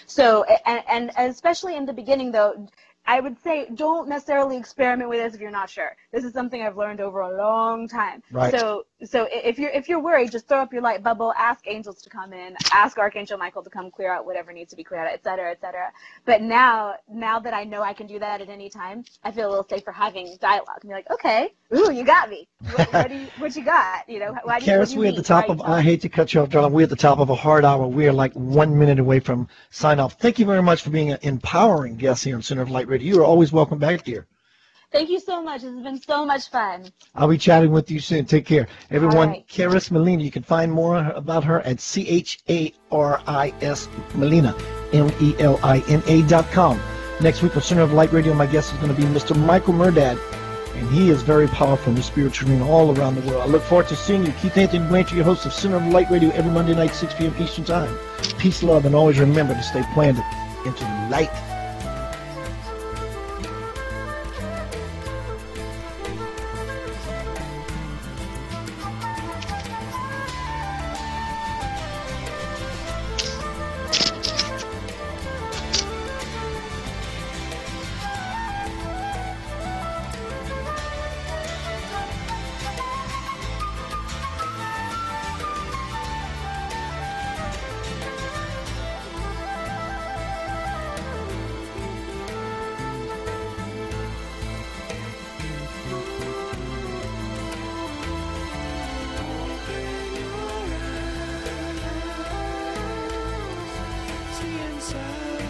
So, and especially in the beginning, though, I would say don't necessarily experiment with this if you're not sure. This is something I've learned over a long time. Right. So if you're worried, just throw up your light bubble, ask angels to come in, ask Archangel Michael to come clear out whatever needs to be cleared out, et cetera, et cetera. But now that I know I can do that at any time, I feel a little safer having dialogue. And be like, okay, ooh, you got me. What you got? Charis, we're at the top of, I hate to cut you off, darling. We're at the top of a hard hour. We are like 1 minute away from sign off. Thank you very much for being an empowering guest here on Center of Light Radio. You are always welcome back here. Thank you so much. This has been so much fun. I'll be chatting with you soon. Take care. Everyone, right. Charis Melina, you can find more about her at CHARIS Melina, MELINA.com. Next week on Center of Light Radio, my guest is going to be Mr. Michael Murdad, and he is very powerful in the spiritual arena all around the world. I look forward to seeing you. Keith Anthony Blanchard, your host of Center of Light Radio, every Monday night, 6 p.m. Eastern Time. Peace, love, and always remember to stay planted into light. Inside